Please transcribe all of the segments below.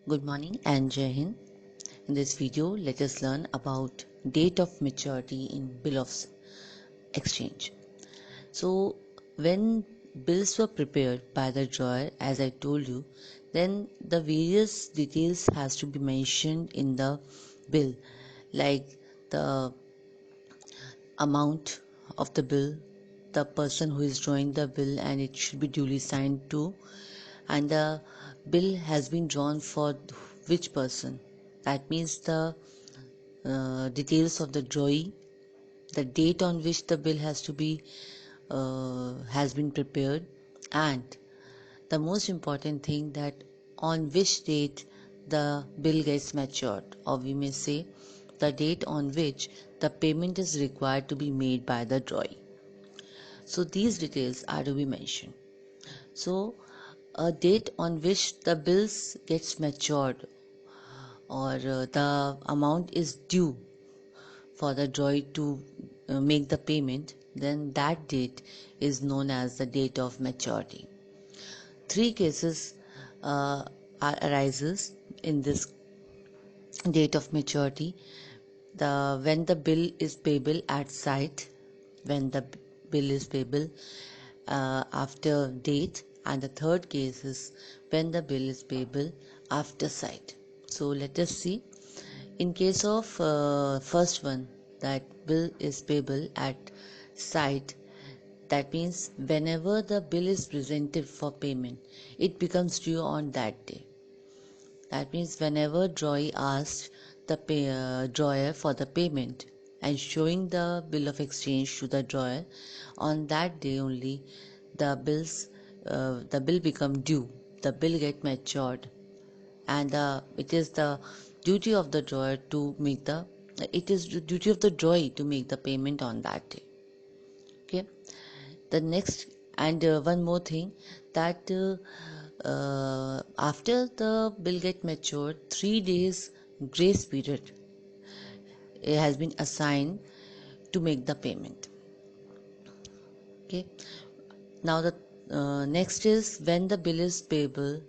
Good morning and Jai Hind. In this video, let us learn about date of maturity in bill of exchange. So, when bills were prepared by the drawer, as I told you, then the various details has to be mentioned in the bill, like the amount of the bill, the person who is drawing the bill, and it should be duly signed to, and the bill has been drawn for which person. That means the details of the drawing, the date on which the bill has been prepared, and the most important thing, that on which date the bill gets matured, or we may say the date on which the payment is required to be made by the drawee. So these details are to be mentioned. So a date on which the bills gets matured, or the amount is due for the drawee to make the payment, then that date is known as the date of maturity. Three cases arises in this date of maturity: the when the bill is payable at sight, when the bill is payable after date, and the third case is when the bill is payable after sight. So let us see. In case of first one, that bill is payable at sight, that means whenever the bill is presented for payment, it becomes due on that day. That means whenever drawee asks the drawer for the payment and showing the bill of exchange to the drawer, on that day only the bill become due. The bill get matured, and it is the duty of the drawer to make the it is the duty of the drawee to make the payment on that day. Okay. The next, and one more thing, that after the bill get matured, 3 days grace period it has been assigned to make the payment. Okay. Now the next is when the bill is payable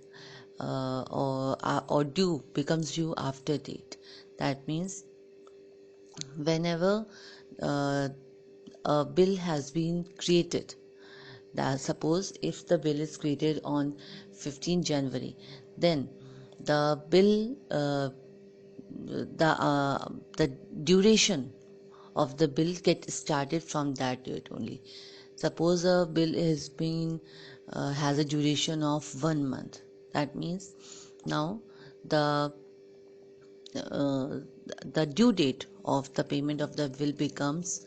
or due becomes due after date. That means whenever uh, a bill has been created, that suppose if the bill is created on 15 January, then the bill the duration of the bill gets started from that date only. Suppose a bill has a duration of 1 month. That means now the uh, the due date of the payment of the bill becomes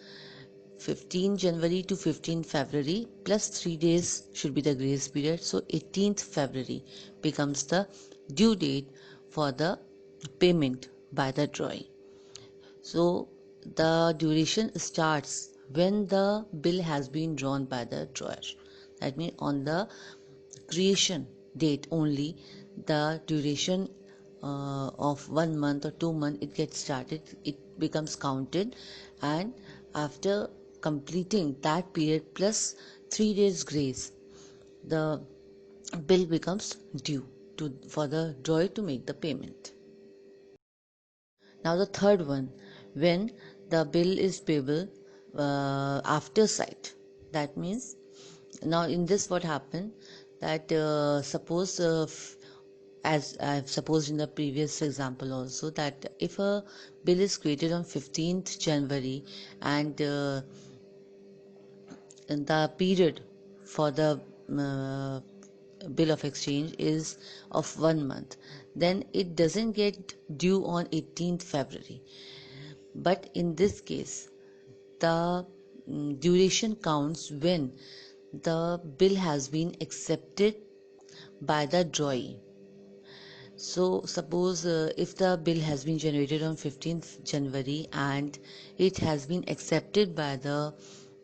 15 January to 15 February plus 3 days should be the grace period. So 18th February becomes the due date for the payment by the drawee. So the duration starts when the bill has been drawn by the drawer. That means on the creation date only, the duration of 1 month or 2 months it gets started, it becomes counted, and after completing that period plus 3 days grace, the bill becomes due for the drawer to make the payment. Now the third one, when the bill is payable after sight. That means now in this what happened, that suppose as I have supposed in the previous example also, that if a bill is created on 15th January and the period for the bill of exchange is of 1 month, then it doesn't get due on 18th February. But in this case, the duration counts when the bill has been accepted by the drawee. So suppose if the bill has been generated on 15th January and it has been accepted by the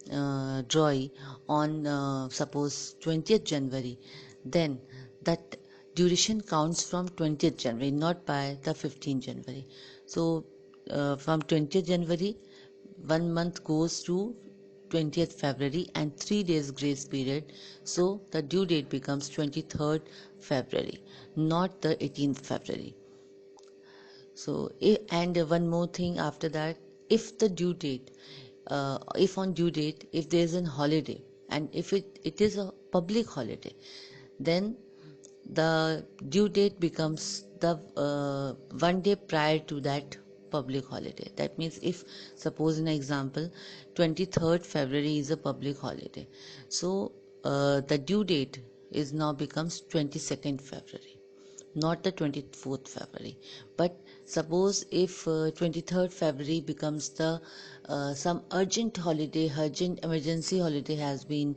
drawee on suppose 20th January, then that duration counts from 20th January, not by the 15th January. So from 20th January, 1 month goes to 20th February and 3 days grace period, so the due date becomes 23rd February, not the 18th February. So, and one more thing after that, if the due date, if on due date, if there is a holiday and if it is a public holiday, then the due date becomes the 1 day prior to that public holiday. That means if suppose in example 23rd February is a public holiday, so the due date is now becomes 22nd February, not the 24th February. But suppose if 23rd February becomes the some urgent holiday, urgent emergency holiday has been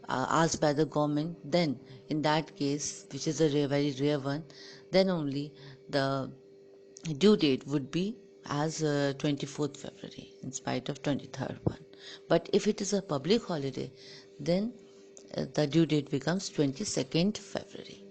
asked by the government, then in that case, which is a very rare one, then only the due date would be as 24th February in spite of 23rd one. But if it is a public holiday, then the due date becomes 22nd February.